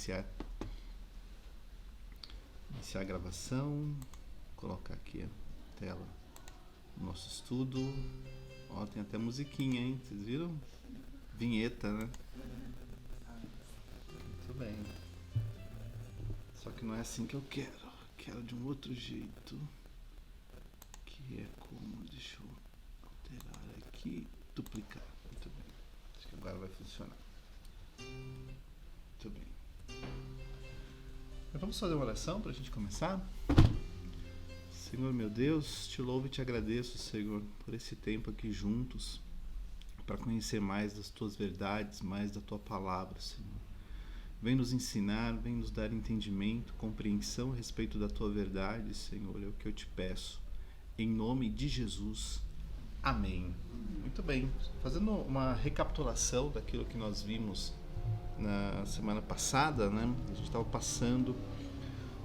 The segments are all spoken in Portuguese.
iniciar a gravação, colocar aqui a tela do nosso estudo. Ó, tem até musiquinha, hein? Vocês viram? Vinheta, né? Muito bem. Só que não é assim que eu quero. Quero de um outro jeito. Que é como... Deixa eu alterar aqui. Duplicar. Muito bem. Acho que agora vai funcionar. Muito bem. Mas vamos fazer uma oração para a gente começar? Senhor meu Deus, te louvo e te agradeço, Senhor, por esse tempo aqui juntos, para conhecer mais das tuas verdades, mais da tua palavra, Senhor. Vem nos ensinar, vem nos dar entendimento, compreensão a respeito da tua verdade, Senhor, é o que eu te peço. Em nome de Jesus. Amém. Muito bem. Fazendo uma recapitulação daquilo que nós vimos na semana passada, né? A gente estava passando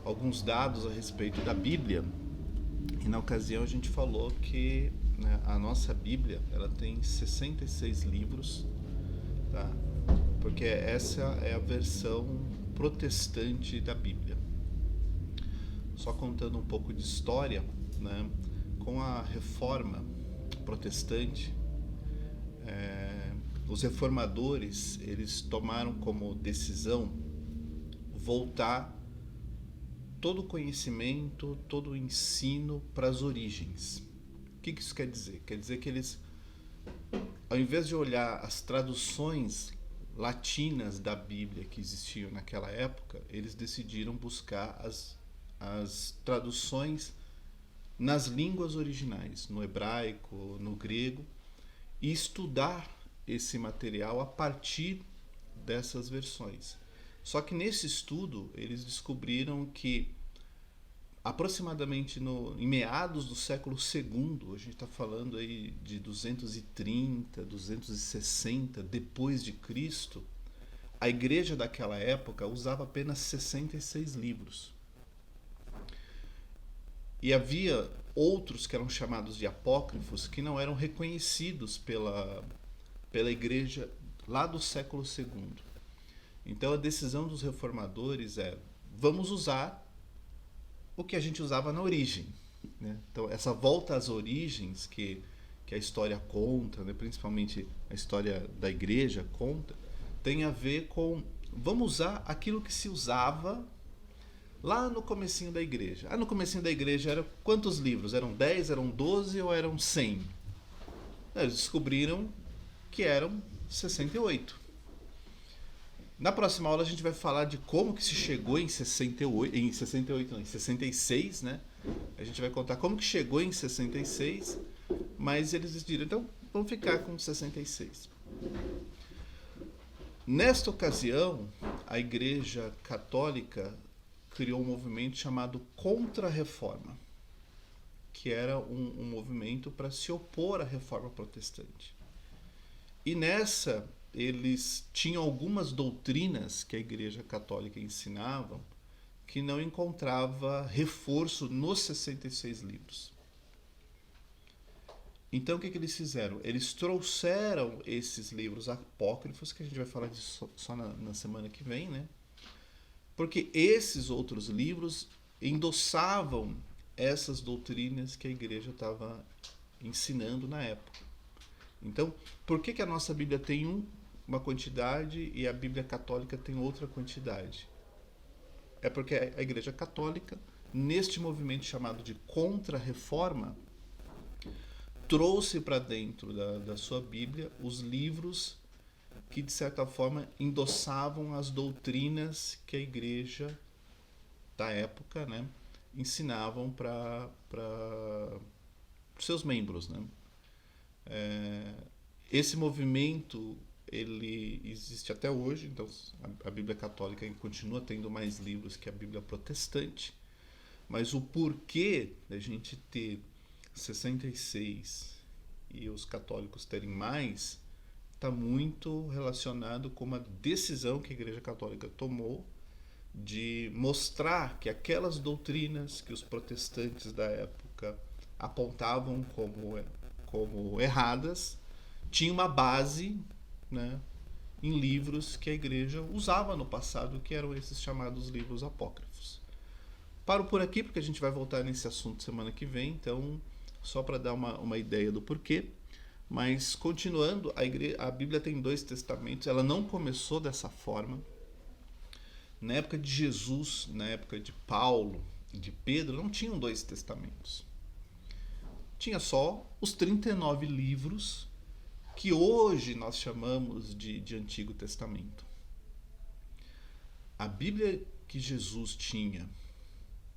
alguns dados a respeito da Bíblia. E na ocasião a gente falou que, né, a nossa Bíblia ela tem 66 livros, tá? Porque essa é a versão protestante da Bíblia. Só contando um pouco de história, né? Com a Reforma Protestante, os reformadores eles tomaram como decisão voltar todo o conhecimento, todo o ensino para as origens. O que isso quer dizer? Quer dizer que eles, ao invés de olhar as traduções latinas da Bíblia que existiam naquela época, eles decidiram buscar as traduções nas línguas originais, no hebraico, no grego, e estudar esse material a partir dessas versões. Só que nesse estudo eles descobriram que aproximadamente em meados do século II, a gente está falando aí de 230, 260 depois de Cristo, a igreja daquela época usava apenas 66 livros. E havia outros que eram chamados de apócrifos que não eram reconhecidos pela igreja lá do século II. Então a decisão dos reformadores é: vamos usar o que a gente usava na origem, né? Então essa volta às origens que a história conta, né? Principalmente a história da igreja conta, tem a ver com vamos usar aquilo que se usava lá no comecinho da igreja. No comecinho da igreja eram quantos livros? Eram 10, eram 12 ou eram 100? Eles descobriram que eram 68. Na próxima aula a gente vai falar de como que se chegou em 66, né? A gente vai contar como que chegou em 66, mas eles decidiram, então vamos ficar com 66. Nesta ocasião, a Igreja Católica criou um movimento chamado Contra-Reforma, que era um movimento para se opor à Reforma Protestante. E nessa, eles tinham algumas doutrinas que a Igreja Católica ensinava que não encontrava reforço nos 66 livros. Então o que eles fizeram? Eles trouxeram esses livros apócrifos, que a gente vai falar disso só na semana que vem, né? Porque esses outros livros endossavam essas doutrinas que a igreja estava ensinando na época. Então, por que a nossa Bíblia tem uma quantidade e a Bíblia Católica tem outra quantidade? É porque a Igreja Católica, neste movimento chamado de Contra-Reforma, trouxe para dentro da sua Bíblia os livros que, de certa forma, endossavam as doutrinas que a igreja da época, né, ensinavam para os seus membros, né? Esse movimento ele existe até hoje, então a Bíblia Católica continua tendo mais livros que a Bíblia Protestante, mas o porquê da gente ter 66 e os católicos terem mais está muito relacionado com uma decisão que a Igreja Católica tomou de mostrar que aquelas doutrinas que os protestantes da época apontavam como erradas tinham uma base, né, em livros que a igreja usava no passado, que eram esses chamados livros apócrifos. Paro por aqui porque a gente vai voltar nesse assunto semana que vem, então só para dar uma ideia do porquê. Mas continuando, a Bíblia tem 2 testamentos, ela não começou dessa forma. Na época de Jesus, na época de Paulo e de Pedro, não tinham 2 testamentos. Tinha só os 39 livros que hoje nós chamamos de Antigo Testamento. A Bíblia que Jesus tinha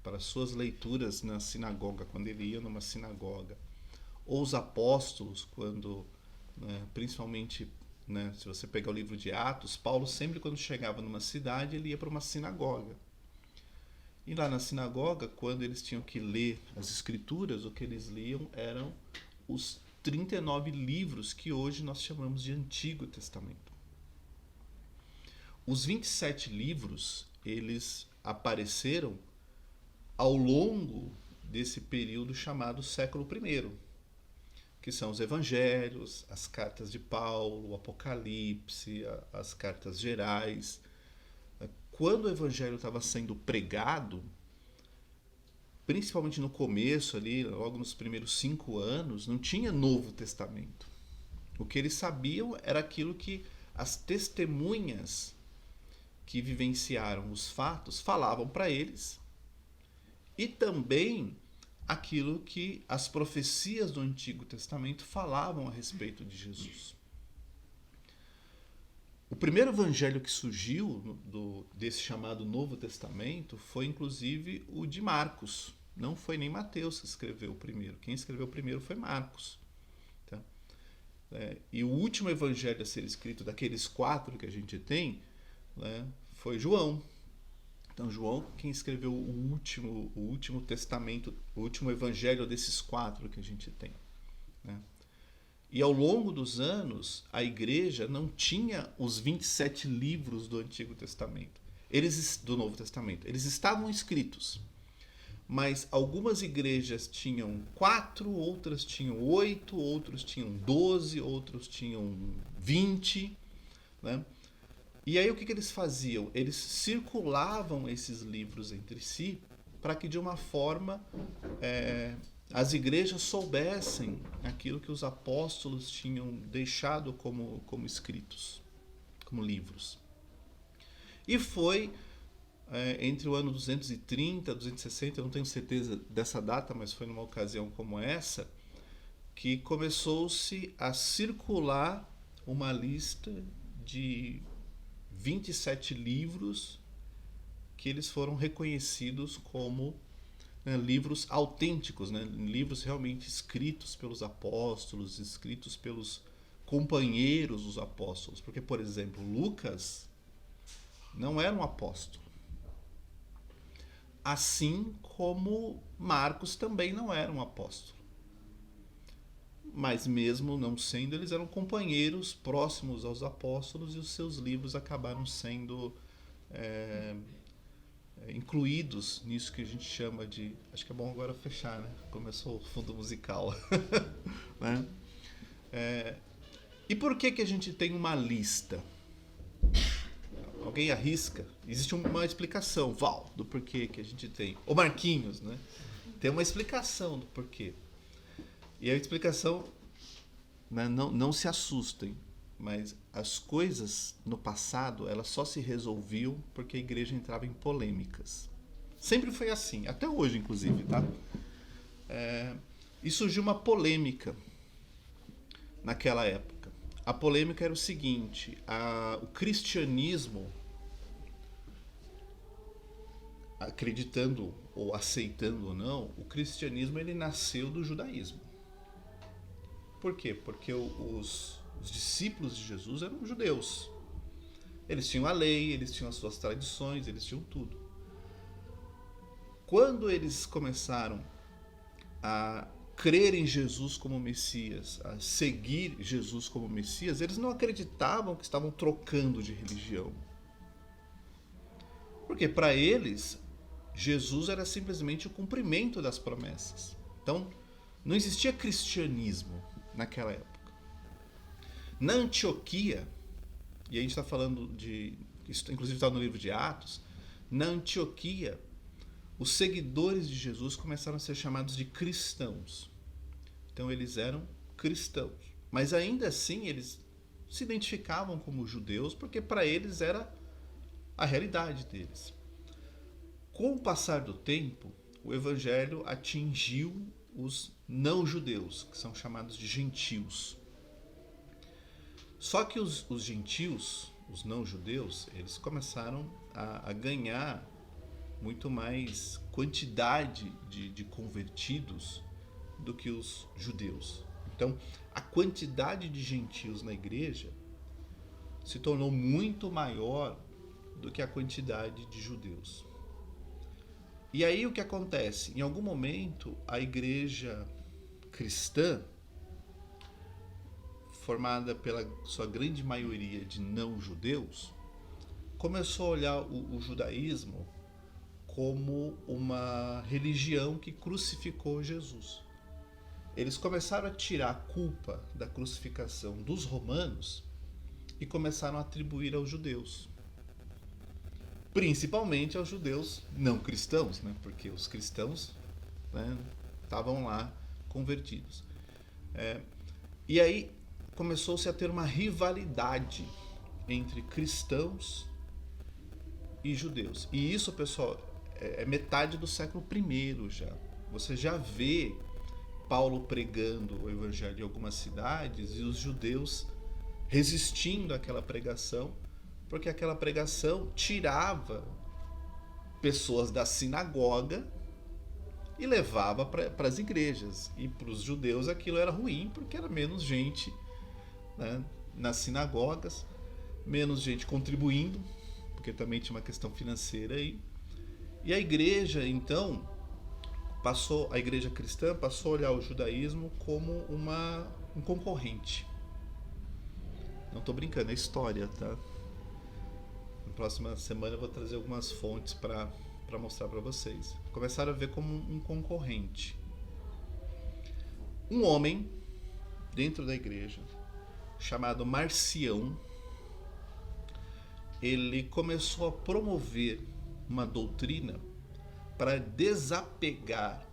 para suas leituras na sinagoga, quando ele ia numa sinagoga, ou os apóstolos, quando, né, principalmente, né, se você pegar o livro de Atos, Paulo sempre quando chegava numa cidade, ele ia para uma sinagoga. E lá na sinagoga, quando eles tinham que ler as escrituras, o que eles liam eram os 39 livros que hoje nós chamamos de Antigo Testamento. Os 27 livros, eles apareceram ao longo desse período chamado século I, que são os evangelhos, as cartas de Paulo, o Apocalipse, as cartas gerais. Quando o evangelho estava sendo pregado, principalmente no começo ali, logo nos primeiros 5 anos, não tinha Novo Testamento. O que eles sabiam era aquilo que as testemunhas que vivenciaram os fatos falavam para eles, e também aquilo que as profecias do Antigo Testamento falavam a respeito de Jesus. O primeiro evangelho que surgiu desse chamado Novo Testamento foi inclusive o de Marcos. Não foi nem Mateus que escreveu o primeiro. Quem escreveu o primeiro foi Marcos. Tá? E o último evangelho a ser escrito daqueles 4 que a gente tem, né, foi João. Então João, quem escreveu o último testamento, o último evangelho desses 4 que a gente tem. Né? E ao longo dos anos, a igreja não tinha os 27 livros do Antigo Testamento, do Novo Testamento. Eles estavam escritos, mas algumas igrejas tinham 4, outras tinham 8, outros tinham 12, outros tinham 20, né? E aí o que eles faziam? Eles circulavam esses livros entre si para que de uma forma as igrejas soubessem aquilo que os apóstolos tinham deixado como escritos, como livros. E foi entre o ano 230 e 260, eu não tenho certeza dessa data, mas foi numa ocasião como essa, que começou-se a circular uma lista de 27 livros que eles foram reconhecidos como, né, livros autênticos, né, livros realmente escritos pelos apóstolos, escritos pelos companheiros dos apóstolos. Porque, por exemplo, Lucas não era um apóstolo. Assim como Marcos também não era um apóstolo. Mas mesmo não sendo, eles eram companheiros próximos aos apóstolos, e os seus livros acabaram sendo incluídos nisso que a gente chama de... Acho que é bom agora fechar, né? Começou o fundo musical. Né? E por que a gente tem uma lista? Alguém arrisca? Existe uma explicação, Val, do porquê que a gente tem. Ô Marquinhos, né? Tem uma explicação do porquê. E a explicação, né, não se assustem, mas as coisas no passado, elas só se resolviam porque a igreja entrava em polêmicas. Sempre foi assim, até hoje inclusive, tá? E surgiu uma polêmica naquela época. A polêmica era o seguinte: o cristianismo, acreditando ou aceitando ou não, o cristianismo ele nasceu do judaísmo. Por quê? Porque os discípulos de Jesus eram judeus. Eles tinham a lei, eles tinham as suas tradições, eles tinham tudo. Quando eles começaram a crer em Jesus como Messias, a seguir Jesus como Messias, eles não acreditavam que estavam trocando de religião. Porque para eles, Jesus era simplesmente o cumprimento das promessas. Então, não existia cristianismo naquela época. Na Antioquia, e a gente está falando de, isso inclusive está no livro de Atos, na Antioquia, os seguidores de Jesus começaram a ser chamados de cristãos. Então eles eram cristãos. Mas ainda assim eles se identificavam como judeus, porque para eles era a realidade deles. Com o passar do tempo, o evangelho atingiu os não-judeus, que são chamados de gentios. Só que os gentios, os não-judeus, eles começaram a ganhar muito mais quantidade de convertidos do que os judeus. Então, a quantidade de gentios na igreja se tornou muito maior do que a quantidade de judeus. E aí o que acontece? Em algum momento, a igreja cristã, formada pela sua grande maioria de não-judeus, começou a olhar o judaísmo como uma religião que crucificou Jesus. Eles começaram a tirar a culpa da crucificação dos romanos e começaram a atribuir aos judeus. Principalmente aos judeus não cristãos, né? Porque os cristãos, né, estavam lá convertidos. E aí começou-se a ter uma rivalidade entre cristãos e judeus. E isso, pessoal, é metade do século I já. Você já vê Paulo pregando o evangelho em algumas cidades e os judeus resistindo àquela pregação, porque aquela pregação tirava pessoas da sinagoga e levava para as igrejas. E para os judeus aquilo era ruim, porque era menos gente, né, nas sinagogas, menos gente contribuindo, porque também tinha uma questão financeira aí. E a igreja, então, a igreja cristã passou a olhar o judaísmo como um concorrente. Não estou brincando, é história, tá? Na próxima semana eu vou trazer algumas fontes para mostrar para vocês. Começaram a ver como um concorrente. Um homem dentro da igreja, chamado Marcião, ele começou a promover uma doutrina para desapegar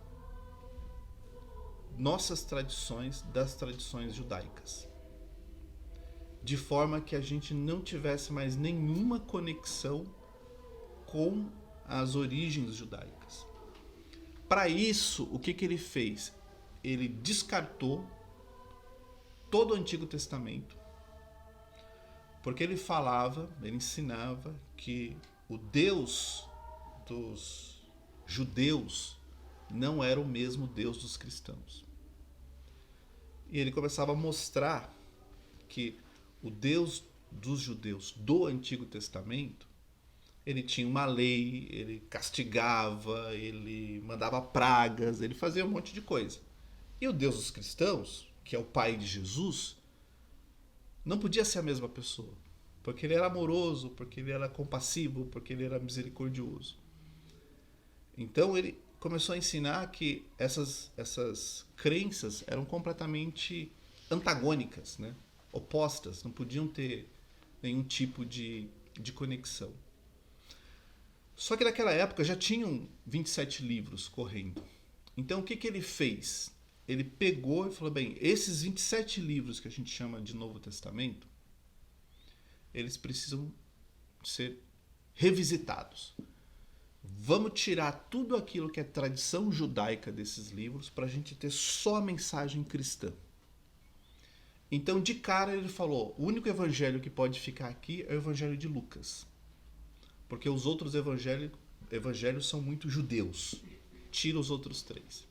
nossas tradições das tradições judaicas, de forma que a gente não tivesse mais nenhuma conexão com as origens judaicas. Para isso, o que ele fez? Ele descartou todo o Antigo Testamento, porque ele ensinava que o Deus dos judeus não era o mesmo Deus dos cristãos. E ele começava a mostrar que o Deus dos judeus do Antigo Testamento, ele tinha uma lei, ele castigava, ele mandava pragas, ele fazia um monte de coisa. E o Deus dos cristãos, que é o Pai de Jesus, não podia ser a mesma pessoa, porque ele era amoroso, porque ele era compassivo, porque ele era misericordioso. Então ele começou a ensinar que essas crenças eram completamente antagônicas, né? Opostas, não podiam ter nenhum tipo de conexão. Só que naquela época já tinham 27 livros correndo. Então o que ele fez? Ele pegou e falou, bem, esses 27 livros que a gente chama de Novo Testamento, eles precisam ser revisitados. Vamos tirar tudo aquilo que é tradição judaica desses livros para a gente ter só a mensagem cristã. Então, de cara, ele falou, o único evangelho que pode ficar aqui é o evangelho de Lucas. Porque os outros evangelhos são muito judeus. Tira os outros 3.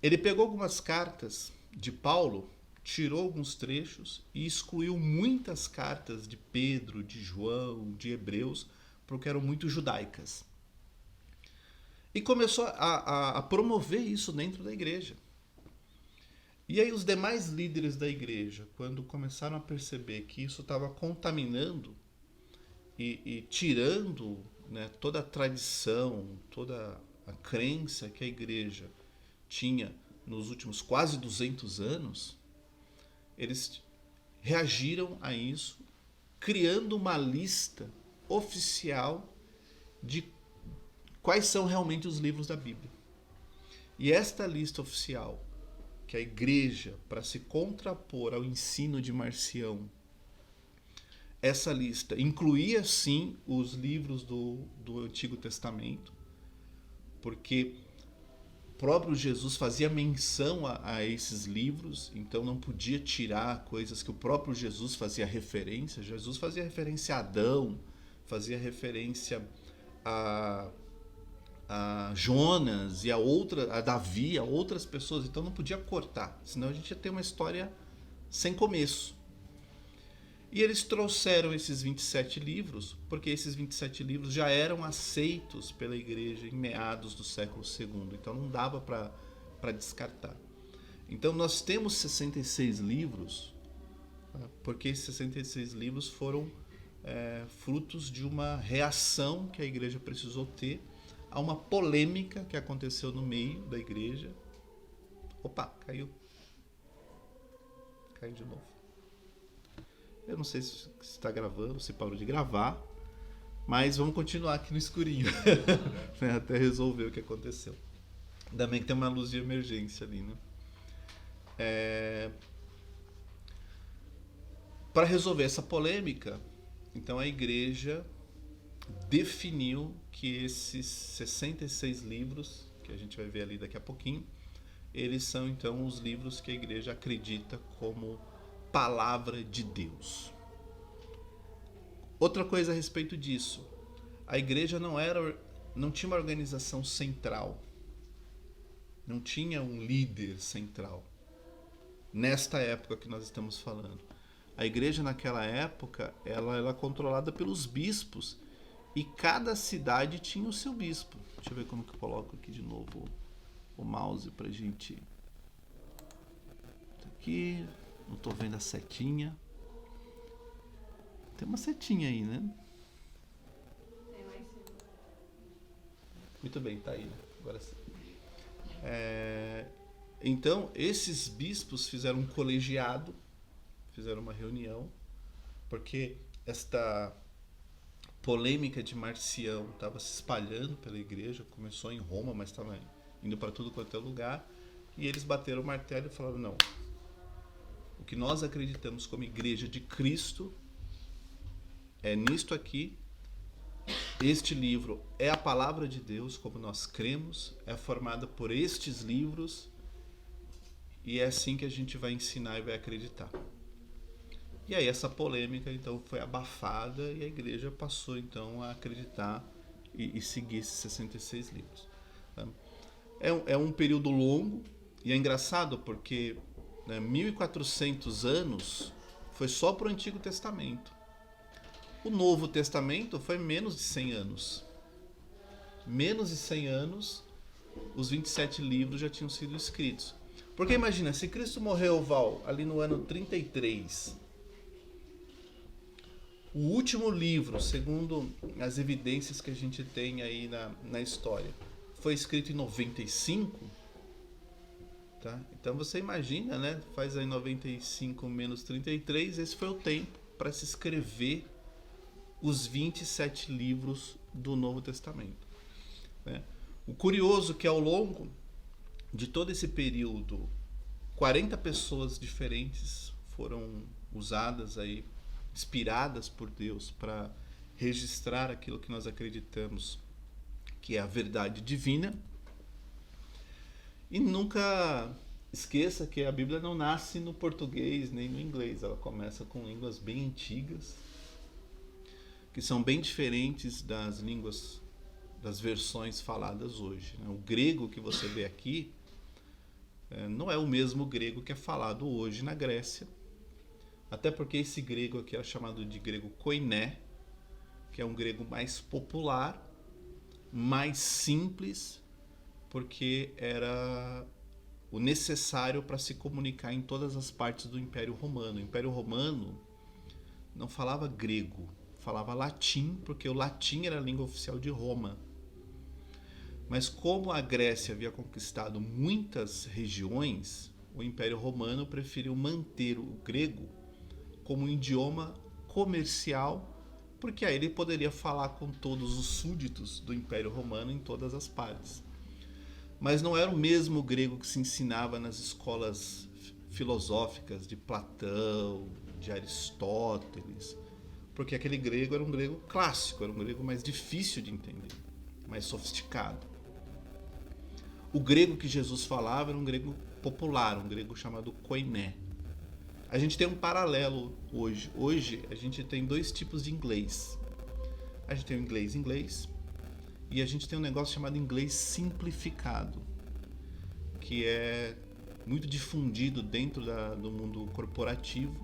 Ele pegou algumas cartas de Paulo, tirou alguns trechos e excluiu muitas cartas de Pedro, de João, de Hebreus, porque eram muito judaicas. E começou a promover isso dentro da igreja. E aí os demais líderes da igreja, quando começaram a perceber que isso estava contaminando e tirando, né, toda a tradição, toda a crença que a igreja tinha nos últimos quase 200 anos, eles reagiram a isso criando uma lista oficial de quais são realmente os livros da Bíblia. E esta lista oficial, que a igreja, para se contrapor ao ensino de Marcião, essa lista incluía sim os livros do Antigo Testamento, porque o próprio Jesus fazia menção a esses livros, então não podia tirar coisas que o próprio Jesus fazia referência. Jesus fazia referência a Adão, fazia referência a Jonas e a Davi, a outras pessoas, então não podia cortar, senão a gente ia ter uma história sem começo. E eles trouxeram esses 27 livros, porque esses 27 livros já eram aceitos pela igreja em meados do século II, então não dava para descartar. Então nós temos 66 livros, porque esses 66 livros foram frutos de uma reação que a igreja precisou ter a uma polêmica que aconteceu no meio da igreja. Opa, caiu de novo. Eu não sei se está gravando, se parou de gravar, mas vamos continuar aqui no escurinho até resolver o que aconteceu. Ainda bem que tem uma luz de emergência ali, né? Para resolver essa polêmica, então a igreja definiu que esses 66 livros, que a gente vai ver ali daqui a pouquinho, eles são então os livros que a igreja acredita como palavra de Deus. Outra coisa a respeito disso, a igreja não tinha uma organização central, não tinha um líder central. Nesta época que nós estamos falando, a igreja naquela época ela era controlada pelos bispos e cada cidade tinha o seu bispo. Deixa eu ver como que eu coloco aqui de novo o mouse pra gente. Aqui, não tô vendo a setinha. Tem uma setinha aí, né? Tem lá em cima. Muito bem, tá aí, né? Agora sim. Então, esses bispos fizeram um colegiado, fizeram uma reunião, porque esta polêmica de Marcião estava se espalhando pela igreja, começou em Roma, mas estava indo para tudo quanto é lugar, e eles bateram o martelo e falaram: não, o que nós acreditamos como igreja de Cristo é nisto aqui, este livro é a palavra de Deus como nós cremos, é formada por estes livros, e é assim que a gente vai ensinar e vai acreditar. E aí essa polêmica então foi abafada e a igreja passou então a acreditar e seguir esses 66 livros. É um período longo e é engraçado porque 1400 anos foi só para o Antigo Testamento. O Novo Testamento foi menos de 100 anos. Menos de 100 anos os 27 livros já tinham sido escritos. Porque imagina, se Cristo morreu, Val, ali no ano 33... O último livro, segundo as evidências que a gente tem aí na história, foi escrito em 95, tá? Então você imagina, né? Faz aí 95 menos 33, esse foi o tempo para se escrever os 27 livros do Novo Testamento, né? O curioso é que ao longo de todo esse período, 40 pessoas diferentes foram usadas aí, inspiradas por Deus para registrar aquilo que nós acreditamos que é a verdade divina. E nunca esqueça que a Bíblia não nasce no português nem no inglês, ela começa com línguas bem antigas, que são bem diferentes das línguas, das versões faladas hoje. O grego que você vê aqui não é o mesmo grego que é falado hoje na Grécia, até porque esse grego aqui é chamado de grego koiné, que é um grego mais popular, mais simples, porque era o necessário para se comunicar em todas as partes do Império Romano. O Império Romano não falava grego, falava latim, porque o latim era a língua oficial de Roma. Mas como a Grécia havia conquistado muitas regiões, o Império Romano preferiu manter o grego como um idioma comercial, porque aí ele poderia falar com todos os súditos do Império Romano em todas as partes. Mas não era o mesmo grego que se ensinava nas escolas filosóficas de Platão, de Aristóteles, porque aquele grego era um grego clássico, era um grego mais difícil de entender, mais sofisticado. O grego que Jesus falava era um grego popular, um grego chamado koiné. A gente tem um paralelo hoje. Hoje a gente tem dois tipos de inglês. A gente tem o inglês e a gente tem um negócio chamado inglês simplificado, que é muito difundido dentro do mundo corporativo,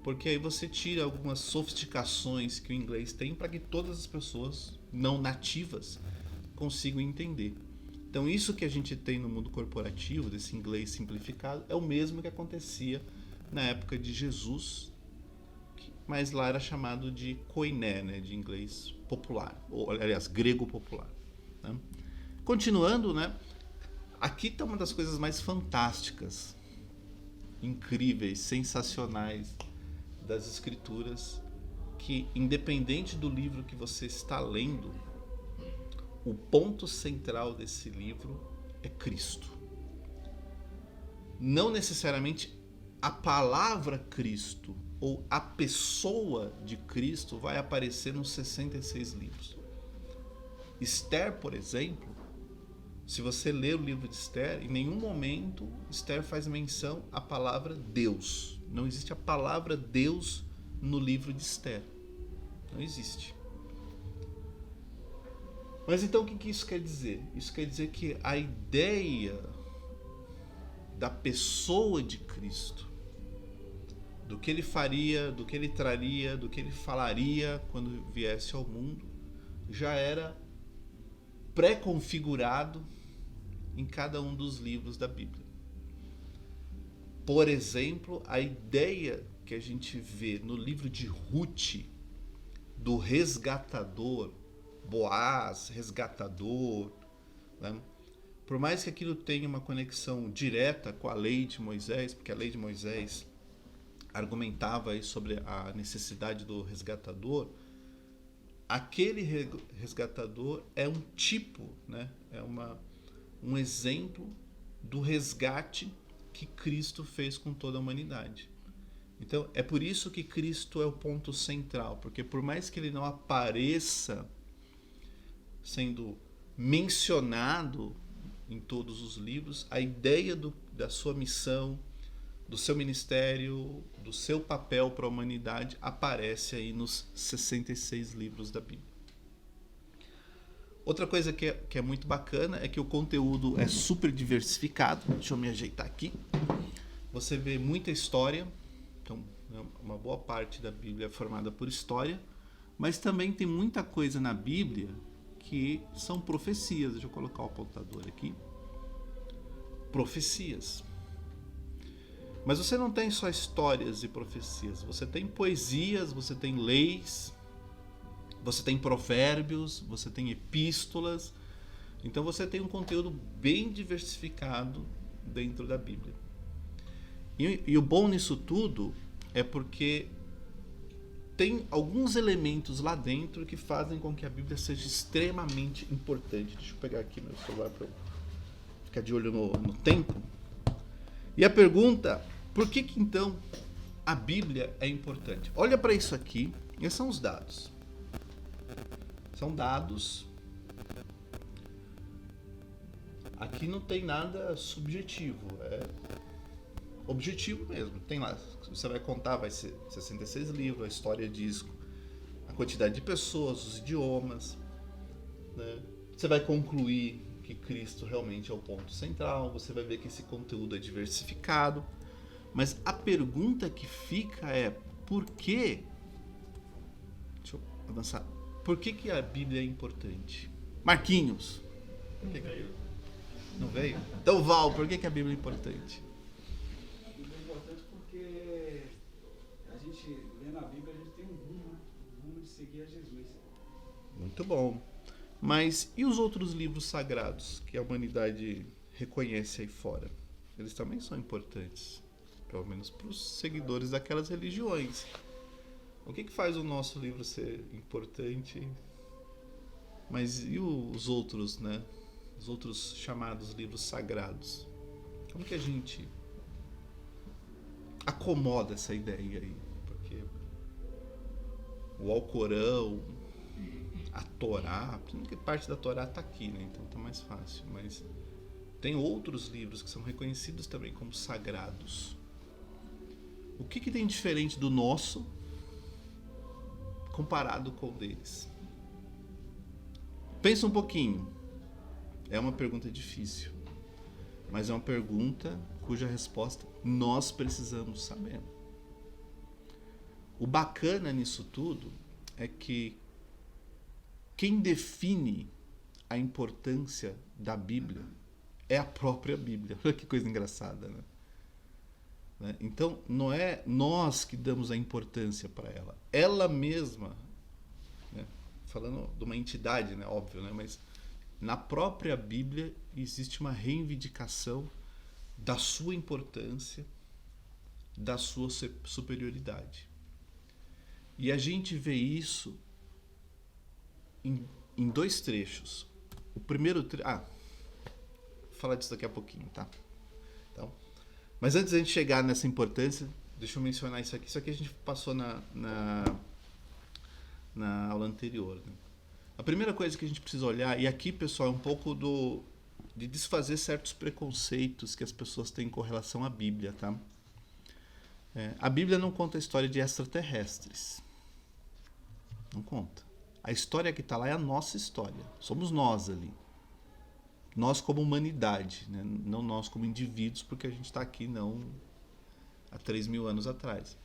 porque aí você tira algumas sofisticações que o inglês tem para que todas as pessoas não nativas consigam entender. Então isso que a gente tem no mundo corporativo, desse inglês simplificado, é o mesmo que acontecia na época de Jesus, mas lá era chamado de koiné, né, de inglês popular, ou aliás, grego popular. Né? Continuando, né, aqui está uma das coisas mais fantásticas, incríveis, sensacionais das escrituras, que independente do livro que você está lendo, o ponto central desse livro é Cristo. Não necessariamente a palavra Cristo ou a pessoa de Cristo vai aparecer nos 66 livros. Esther, por exemplo, se você ler o livro de Esther, em nenhum momento Esther faz menção à palavra Deus. Não existe a palavra Deus no livro de Esther. Não existe. Mas então o que isso quer dizer? Isso quer dizer que a ideia da pessoa de Cristo, do que ele faria, do que ele traria, do que ele falaria quando viesse ao mundo, já era pré-configurado em cada um dos livros da Bíblia. Por exemplo, a ideia que a gente vê no livro de Ruth, do resgatador, Boaz, resgatador, né? Por mais que aquilo tenha uma conexão direta com a lei de Moisés, porque a lei de Moisés argumentava aí sobre a necessidade do resgatador, aquele resgatador é um tipo, né? É um exemplo do resgate que Cristo fez com toda a humanidade. Então, é por isso que Cristo é o ponto central, porque por mais que ele não apareça sendo mencionado em todos os livros, a ideia da sua missão, do seu ministério, do seu papel para a humanidade aparece aí nos 66 livros da Bíblia. Outra coisa que é muito bacana é que o conteúdo é super diversificado. Deixa eu me ajeitar aqui. Você vê muita história, então uma boa parte da Bíblia é formada por história, mas também tem muita coisa na Bíblia que são profecias. Deixa eu colocar o apontador aqui. Profecias. Mas você não tem só histórias e profecias, você tem poesias, você tem leis, você tem provérbios, você tem epístolas. Então você tem um conteúdo bem diversificado dentro da Bíblia. E o bom nisso tudo é porque tem alguns elementos lá dentro que fazem com que a Bíblia seja extremamente importante. Deixa eu pegar aqui meu celular para ficar de olho no tempo. E a pergunta, por que então a Bíblia é importante? Olha para isso aqui, esses são os dados. São dados. Aqui não tem nada subjetivo, é objetivo mesmo. Tem lá, você vai contar, vai ser 66 livros, a história diz a quantidade de pessoas, os idiomas, né? Você vai concluir que Cristo realmente é o ponto central, você vai ver que esse conteúdo é diversificado, mas a pergunta que fica é por que? Deixa eu avançar. Por que a Bíblia é importante? Marquinhos. Não veio? Então, Val, por que a Bíblia é importante? A Bíblia é importante porque a gente, lendo a Bíblia, a gente tem um rumo de seguir a Jesus. Muito bom. Mas e os outros livros sagrados que a humanidade reconhece aí fora? Eles também são importantes, pelo menos para os seguidores daquelas religiões. O que faz o nosso livro ser importante? Mas e os outros, né? Os outros chamados livros sagrados? Como que a gente acomoda essa ideia aí? Porque o Alcorão, a Torá, porque parte da Torá está aqui, né? Então tá mais fácil. Mas tem outros livros que são reconhecidos também como sagrados. O que tem diferente do nosso comparado com o deles? Pensa um pouquinho. É uma pergunta difícil, mas é uma pergunta cuja resposta nós precisamos saber. O bacana nisso tudo é que quem define a importância da Bíblia é a própria Bíblia. Olha que coisa engraçada, né? Então, não é nós que damos a importância para ela. Ela mesma, né? Falando de uma entidade, né? Óbvio, né? Mas na própria Bíblia existe uma reivindicação da sua importância, da sua superioridade. E a gente vê isso em dois trechos. O primeiro trecho... vou falar disso daqui a pouquinho, tá? Então, mas antes de a gente chegar nessa importância, deixa eu mencionar isso aqui. Isso aqui a gente passou na aula anterior, né? A primeira coisa que a gente precisa olhar, e aqui, pessoal, é um pouco de desfazer certos preconceitos que as pessoas têm com relação à Bíblia, tá? A Bíblia não conta a história de extraterrestres. Não conta. A história que está lá é a nossa história. Somos nós ali. Nós como humanidade, né? Não nós como indivíduos, porque a gente está aqui não há 3.000 anos atrás.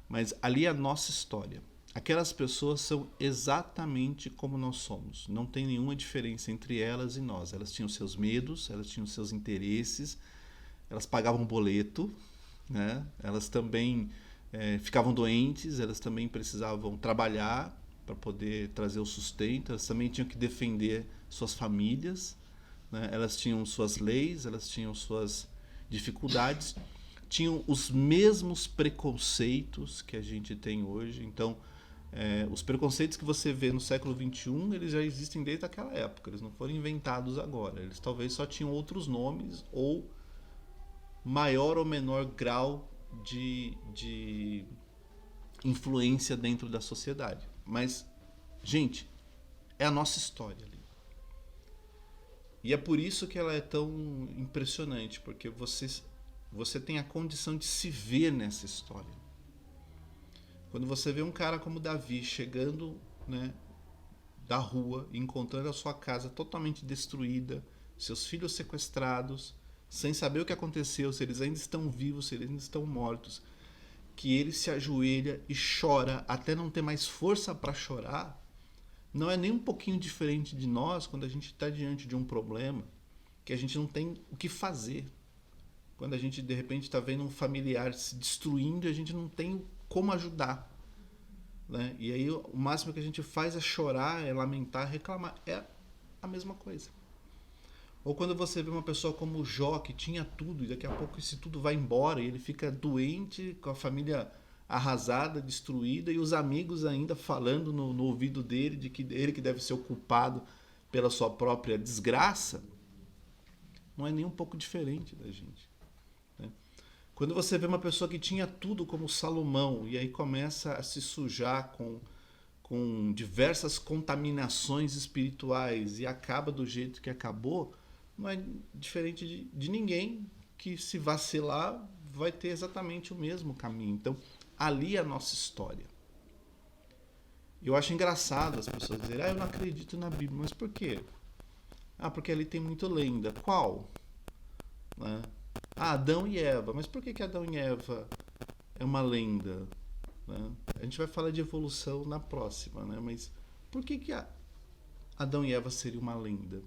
Mas ali é a nossa história. Aquelas pessoas são exatamente como nós somos. Não tem nenhuma diferença entre elas e nós. Elas tinham seus medos, elas tinham seus interesses, elas pagavam boleto, né? Elas também ficavam doentes, elas também precisavam trabalhar para poder trazer o sustento, elas também tinham que defender suas famílias, né? Elas tinham suas leis, elas tinham suas dificuldades, tinham os mesmos preconceitos que a gente tem hoje. Então, os preconceitos que você vê no século XXI, eles já existem desde aquela época, eles não foram inventados agora, eles talvez só tinham outros nomes ou maior ou menor grau de influência dentro da sociedade. Mas, gente, é a nossa história ali. E é por isso que ela é tão impressionante, porque você tem a condição de se ver nessa história. Quando você vê um cara como Davi chegando, né, da rua, encontrando a sua casa totalmente destruída, seus filhos sequestrados, sem saber o que aconteceu, se eles ainda estão vivos, se eles ainda estão mortos, que ele se ajoelha e chora até não ter mais força para chorar, não é nem um pouquinho diferente de nós quando a gente está diante de um problema que a gente não tem o que fazer. Quando a gente, de repente, está vendo um familiar se destruindo e a gente não tem como ajudar, né? E aí o máximo que a gente faz é chorar, é lamentar, reclamar. É a mesma coisa. Ou quando você vê uma pessoa como o Jó, que tinha tudo, e daqui a pouco esse tudo vai embora, e ele fica doente, com a família arrasada, destruída, e os amigos ainda falando no ouvido dele, de que ele que deve ser o culpado pela sua própria desgraça, não é nem um pouco diferente da gente, né? Quando você vê uma pessoa que tinha tudo como Salomão, e aí começa a se sujar com diversas contaminações espirituais, e acaba do jeito que acabou, não é diferente de ninguém que, se vacilar, vai ter exatamente o mesmo caminho. Então, ali é a nossa história. Eu acho engraçado as pessoas dizerem: eu não acredito na Bíblia. Mas por quê? Porque ali tem muita lenda. Qual? Né? Adão e Eva. Mas por que Adão e Eva é uma lenda? Né? A gente vai falar de evolução na próxima, né? Mas por que Adão e Eva seria uma lenda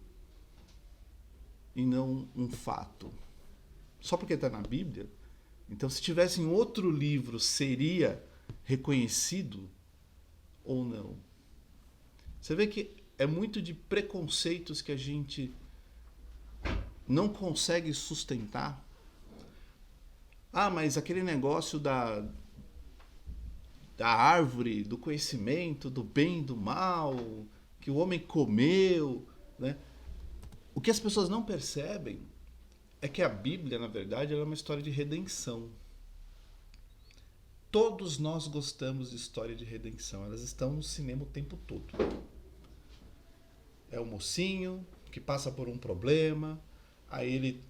e não um fato? Só porque está na Bíblia? Então, se tivesse em outro livro, seria reconhecido ou não? Você vê que é muito de preconceitos que a gente não consegue sustentar. Mas aquele negócio da árvore, do conhecimento, do bem e do mal, que o homem comeu, né? O que as pessoas não percebem é que a Bíblia, na verdade, ela é uma história de redenção. Todos nós gostamos de história de redenção. Elas estão no cinema o tempo todo. É o mocinho que passa por um problema, aí ele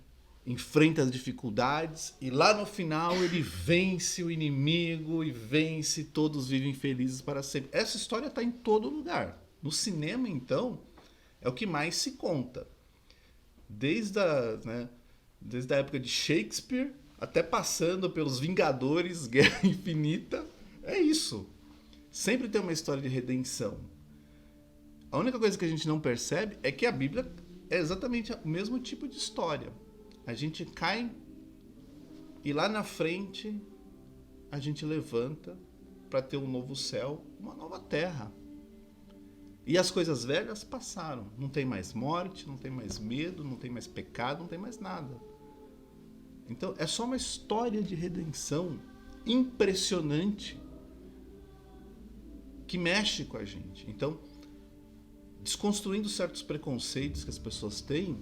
enfrenta as dificuldades e lá no final ele vence o inimigo e vence, todos vivem felizes para sempre. Essa história está em todo lugar. No cinema, então, é o que mais se conta. Desde a época de Shakespeare até passando pelos Vingadores, Guerra Infinita, é isso. Sempre tem uma história de redenção. A única coisa que a gente não percebe é que a Bíblia é exatamente o mesmo tipo de história. A gente cai e lá na frente a gente levanta para ter um novo céu, uma nova terra. E as coisas velhas passaram. Não tem mais morte, não tem mais medo, não tem mais pecado, não tem mais nada. Então é só uma história de redenção impressionante que mexe com a gente. Então, desconstruindo certos preconceitos que as pessoas têm,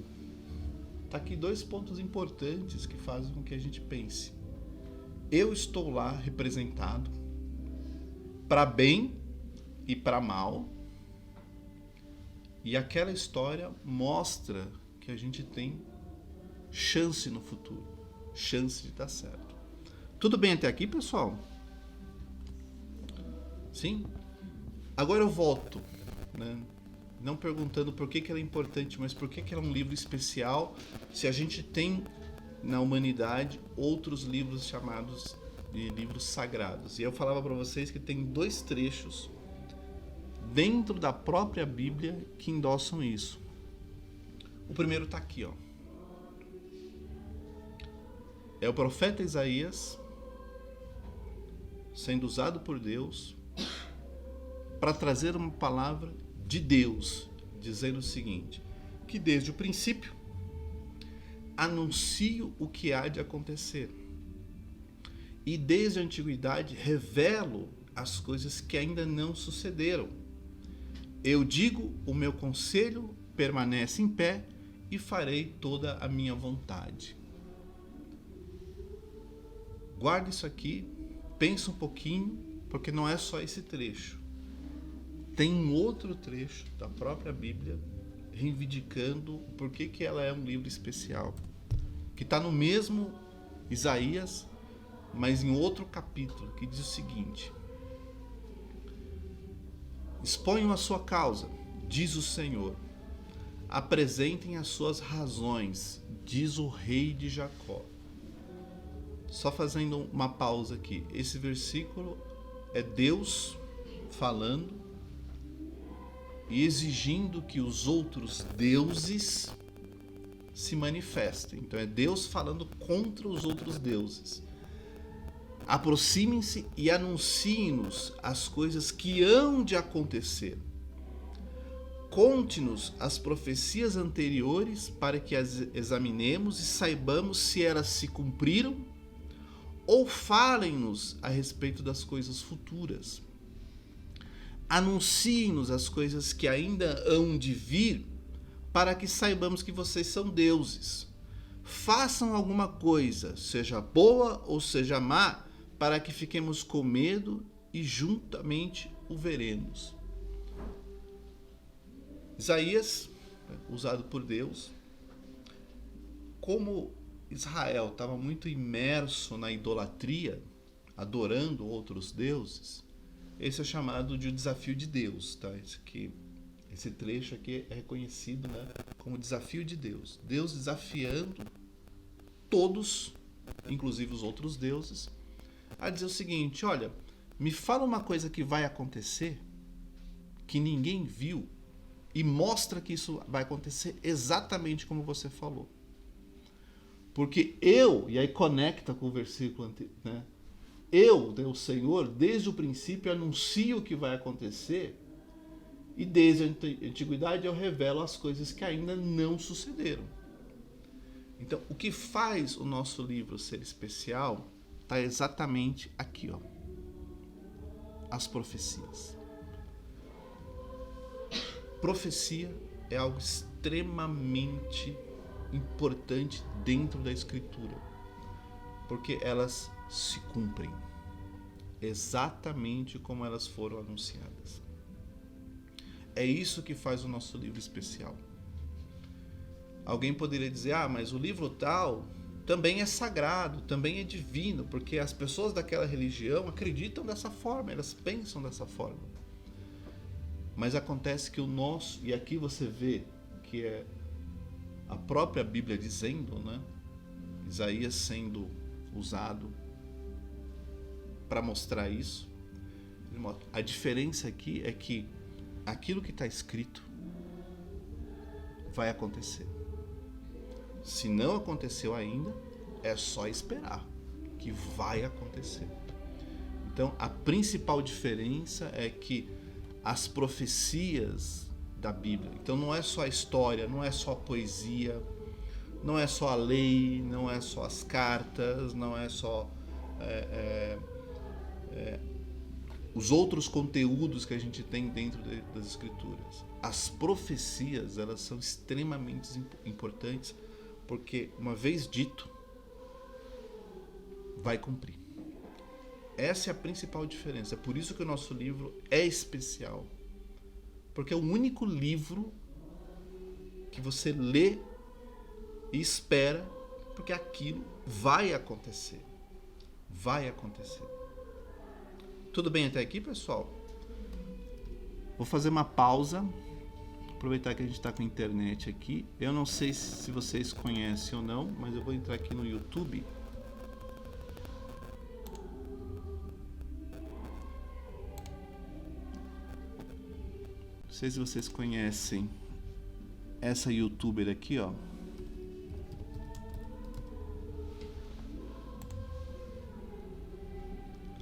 tá aqui 2 pontos importantes que fazem com que a gente pense. Eu estou lá representado para bem e para mal, e aquela história mostra que a gente tem chance no futuro, chance de dar certo. Tudo bem até aqui, pessoal? Sim? Agora eu volto, né? Não perguntando por que ela é importante, mas por que ela é um livro especial, se a gente tem na humanidade outros livros chamados de livros sagrados. E eu falava para vocês que tem 2 trechos dentro da própria Bíblia que endossam isso. O primeiro está aqui, ó. É o profeta Isaías sendo usado por Deus para trazer uma palavra de Deus, dizendo o seguinte: que desde o princípio anuncio o que há de acontecer, e desde a antiguidade revelo as coisas que ainda não sucederam. Eu digo, o meu conselho permanece em pé e farei toda a minha vontade. Guarda isso aqui, pensa um pouquinho, porque não é só esse trecho. Tem um outro trecho da própria Bíblia reivindicando por que ela é um livro especial, que está no mesmo Isaías, mas em outro capítulo, que diz o seguinte: exponham a sua causa, diz o Senhor, apresentem as suas razões, diz o rei de Jacó. Só fazendo uma pausa aqui, esse versículo é Deus falando e exigindo que os outros deuses se manifestem. Então é Deus falando contra os outros deuses. Aproximem-se e anunciem-nos as coisas que hão de acontecer. Conte-nos as profecias anteriores para que as examinemos e saibamos se elas se cumpriram, ou falem-nos a respeito das coisas futuras. Anunciem-nos as coisas que ainda hão de vir, para que saibamos que vocês são deuses. Façam alguma coisa, seja boa ou seja má, para que fiquemos com medo e juntamente o veremos. Isaías, usado por Deus, como Israel estava muito imerso na idolatria, adorando outros deuses, esse é chamado de o desafio de Deus, tá? Esse trecho aqui é reconhecido, né, como desafio de Deus. Deus desafiando todos, inclusive os outros deuses, a dizer o seguinte: olha, me fala uma coisa que vai acontecer, que ninguém viu, e mostra que isso vai acontecer exatamente como você falou. Porque eu, e aí conecta com o versículo anterior, né? Eu, o Senhor, desde o princípio anuncio o que vai acontecer, e desde a antiguidade eu revelo as coisas que ainda não sucederam. Então, o que faz o nosso livro ser especial está exatamente aqui, ó. as profecias. Profecia é algo extremamente importante dentro da Escritura, porque elas se cumprem exatamente como elas foram anunciadas. É isso que faz o nosso livro especial. Alguém poderia dizer, mas o livro tal também é sagrado, também é divino, porque as pessoas daquela religião acreditam dessa forma, elas pensam dessa forma. Mas acontece que o nosso, e aqui você vê que é a própria Bíblia dizendo, né? Isaías sendo usado para mostrar isso. A diferença aqui é que aquilo que está escrito vai acontecer. Se não aconteceu ainda, é só esperar que vai acontecer. Então, a principal diferença é que as profecias da Bíblia, então não é só a história, não é só a poesia, não é só a lei, não é só as cartas, não é só os outros conteúdos que a gente tem dentro das Escrituras. As profecias, elas são extremamente importantes, porque uma vez dito, vai cumprir. Essa é a principal diferença. É por isso que o nosso livro é especial. Porque é o único livro que você lê e espera, porque aquilo vai acontecer. Vai acontecer. Tudo bem até aqui, pessoal? Vou fazer uma pausa. Aproveitar que a gente está com a internet aqui. Eu não sei se vocês conhecem ou não, mas eu vou entrar aqui no YouTube. Não sei se vocês conhecem essa youtuber aqui, ó.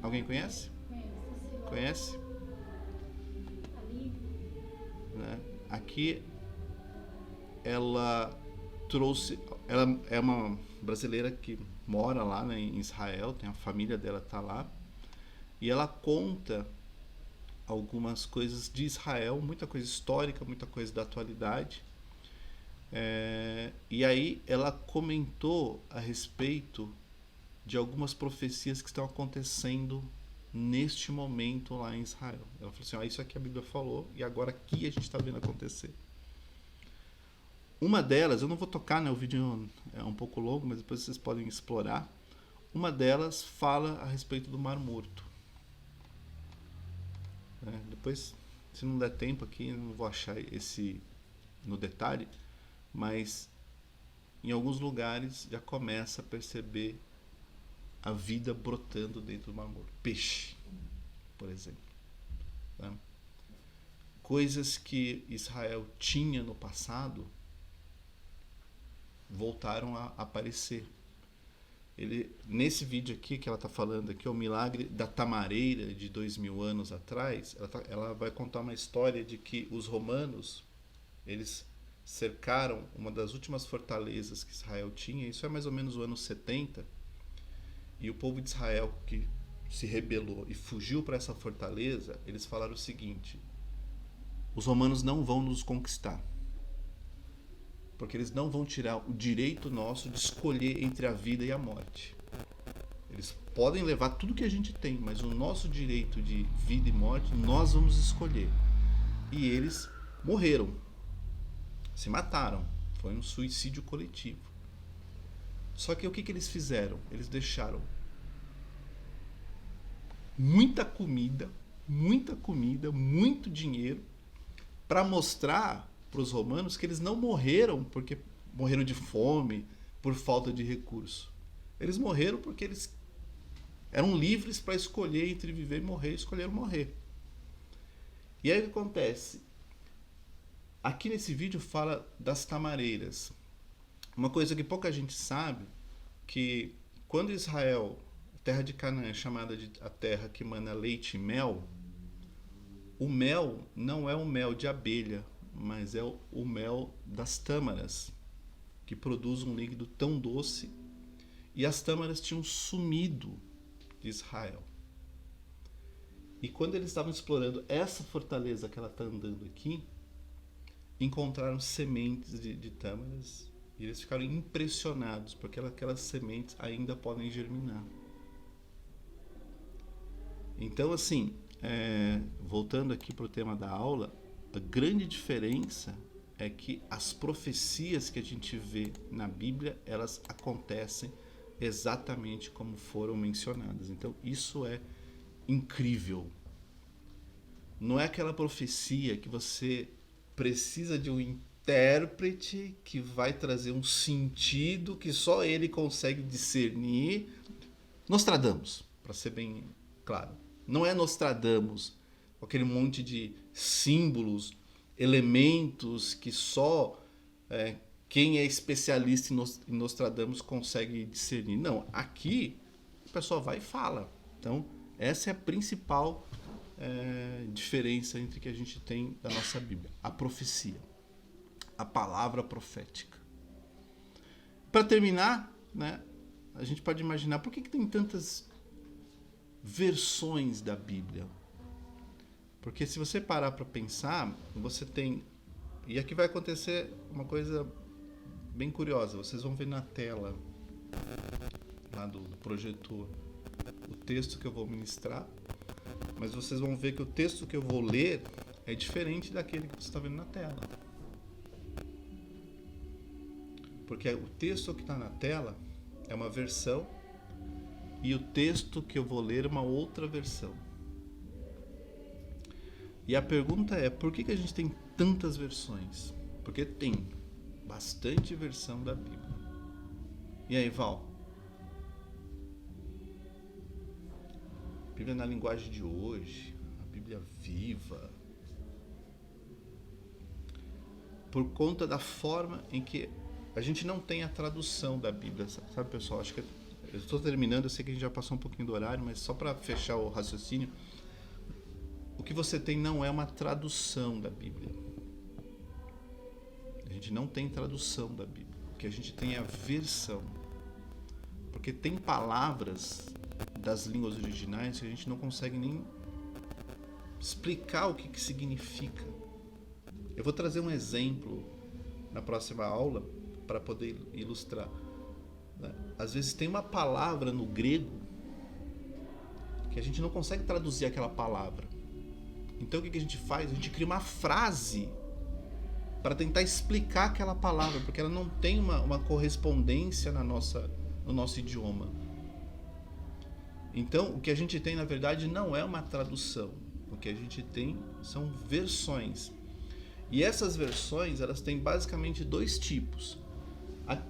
Alguém conhece? Conhece? Né? Aqui ela trouxe, ela é uma brasileira que mora lá, né, em Israel, tem a família dela tá lá, e ela conta algumas coisas de Israel, muita coisa histórica, muita coisa da atualidade. E aí ela comentou a respeito de algumas profecias que estão acontecendo neste momento lá em Israel. Ela falou assim, isso aqui a Bíblia falou e agora aqui a gente está vendo acontecer. Uma delas, eu não vou tocar, né, o vídeo é um pouco longo, mas depois vocês podem explorar. Uma delas fala a respeito do Mar Morto. Depois, se não der tempo aqui, eu não vou achar esse no detalhe, mas em alguns lugares já começa a perceber a vida brotando dentro do Mar Morto. Peixe, por exemplo. Tá? Coisas que Israel tinha no passado voltaram a aparecer. Nesse vídeo aqui que ela está falando aqui, o milagre da tamareira de 2000 anos atrás, ela vai contar uma história de que os romanos, eles cercaram uma das últimas fortalezas que Israel tinha, isso é mais ou menos o ano 70, e o povo de Israel que se rebelou e fugiu para essa fortaleza, eles falaram o seguinte: os romanos não vão nos conquistar, porque eles não vão tirar o direito nosso de escolher entre a vida e a morte. Eles podem levar tudo que a gente tem, mas o nosso direito de vida e morte nós vamos escolher. E eles morreram, se mataram, foi um suicídio coletivo. Só que o que eles fizeram? Eles deixaram muita comida, muito dinheiro, para mostrar para os romanos que eles não morreram porque morreram de fome, por falta de recurso. Eles morreram porque eles eram livres para escolher entre viver e morrer, e escolheram morrer. E aí o que acontece? Aqui nesse vídeo fala das tamareiras. Uma coisa que pouca gente sabe, que quando Israel, a terra de Canaã, é chamada de a terra que mana leite e mel, o mel não é o mel de abelha, mas é o mel das tâmaras, que produz um líquido tão doce, e as tâmaras tinham sumido de Israel. E quando eles estavam explorando essa fortaleza que ela está andando aqui, encontraram sementes de tâmaras e eles ficaram impressionados porque aquelas sementes ainda podem germinar. Então, assim, voltando aqui para o tema da aula, a grande diferença é que as profecias que a gente vê na Bíblia, elas acontecem exatamente como foram mencionadas. Então, isso é incrível. Não é aquela profecia que você precisa de um intérprete que vai trazer um sentido que só ele consegue discernir. Nostradamus, para ser bem claro. Não é Nostradamus, aquele monte de símbolos, elementos que só quem é especialista em Nostradamus consegue discernir. Não, aqui o pessoal vai e fala. Então, essa é a principal diferença entre que a gente tem da nossa Bíblia. A profecia, a palavra profética. Para terminar, né, a gente pode imaginar por que tem tantas versões da Bíblia. Porque se você parar para pensar, você tem... E aqui vai acontecer uma coisa bem curiosa. Vocês vão ver na tela lá do projetor o texto que eu vou ministrar, mas vocês vão ver que o texto que eu vou ler é diferente daquele que você está vendo na tela. Porque o texto que está na tela é uma versão e o texto que eu vou ler é uma outra versão. E a pergunta é, por que a gente tem tantas versões? Porque tem bastante versão da Bíblia. E aí, Val? A Bíblia na linguagem de hoje, a Bíblia viva. Por conta da forma em que a gente não tem a tradução da Bíblia. Sabe, pessoal? Acho que eu estou terminando, eu sei que a gente já passou um pouquinho do horário, mas só para fechar o raciocínio, o que você tem não é uma tradução da Bíblia. A gente não tem tradução da Bíblia. O que a gente tem é a versão. Porque tem palavras das línguas originais que a gente não consegue nem explicar o que significa. Eu vou trazer um exemplo na próxima aula para poder ilustrar. Às vezes tem uma palavra no grego que a gente não consegue traduzir aquela palavra. Então o que a gente faz? A gente cria uma frase para tentar explicar aquela palavra, porque ela não tem uma correspondência no nosso idioma. Então o que a gente tem na verdade não é uma tradução. O que a gente tem são versões. E essas versões, elas têm basicamente dois tipos.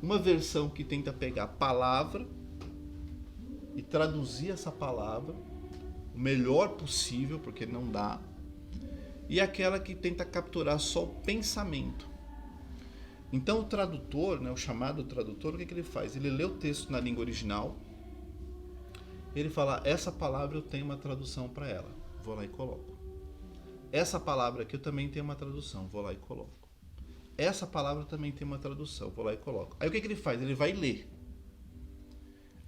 Uma versão que tenta pegar a palavra e traduzir essa palavra o melhor possível, porque não dá. E aquela que tenta capturar só o pensamento. Então o tradutor, né, o chamado tradutor, o que ele faz? Ele lê o texto na língua original, ele fala, essa palavra eu tenho uma tradução para ela, vou lá e coloco. Essa palavra aqui eu também tenho uma tradução, vou lá e coloco. Essa palavra também tem uma tradução, vou lá e coloco. Aí o que ele faz? Ele vai ler.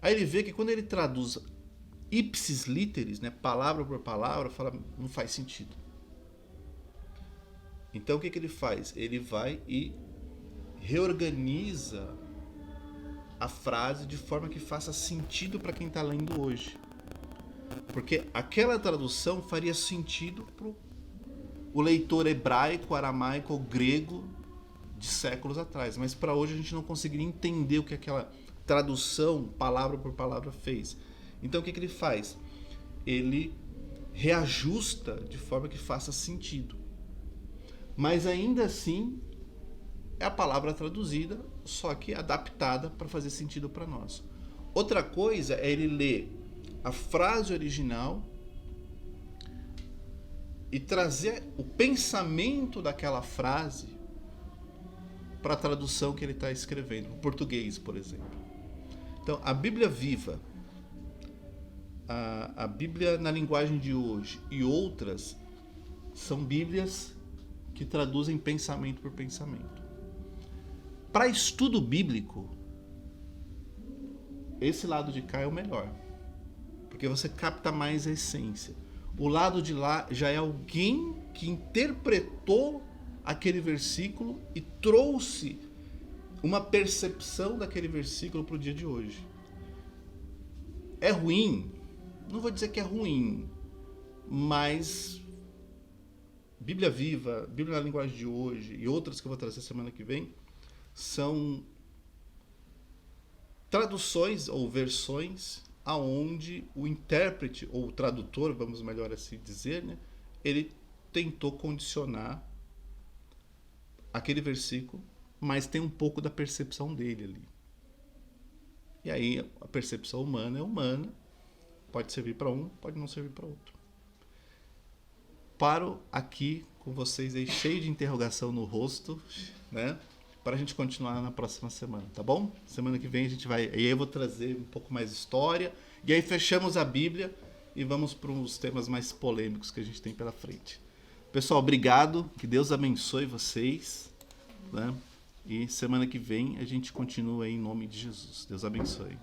Aí ele vê que quando ele traduz ipsis literis, né, palavra por palavra, fala, não faz sentido. Então o que ele faz? Ele vai e reorganiza a frase de forma que faça sentido para quem está lendo hoje. Porque aquela tradução faria sentido para o leitor hebraico, aramaico ou grego de séculos atrás. Mas para hoje a gente não conseguiria entender o que aquela tradução, palavra por palavra, fez. Então o que ele faz? Ele reajusta de forma que faça sentido. Mas ainda assim é a palavra traduzida, só que adaptada para fazer sentido para nós. Outra coisa é ele ler a frase original e trazer o pensamento daquela frase para a tradução que ele está escrevendo, o português, por exemplo. Então, a Bíblia viva, a Bíblia na linguagem de hoje e outras são Bíblias que traduzem pensamento por pensamento. Para estudo bíblico, esse lado de cá é o melhor, porque você capta mais a essência. O lado de lá já é alguém que interpretou aquele versículo e trouxe uma percepção daquele versículo para o dia de hoje. É ruim? Não vou dizer que é ruim, mas Bíblia Viva, Bíblia na Linguagem de Hoje e outras que eu vou trazer semana que vem são traduções ou versões aonde o intérprete ou o tradutor, vamos melhor assim dizer, né, ele tentou condicionar aquele versículo, mas tem um pouco da percepção dele ali. E aí a percepção humana é humana, pode servir para um, pode não servir para outro. Paro aqui com vocês aí cheio de interrogação no rosto, né? Para a gente continuar na próxima semana, tá bom? Semana que vem a gente vai... E aí eu vou trazer um pouco mais de história. E aí fechamos a Bíblia e vamos para os temas mais polêmicos que a gente tem pela frente. Pessoal, obrigado. Que Deus abençoe vocês, né? E semana que vem a gente continua aí em nome de Jesus. Deus abençoe.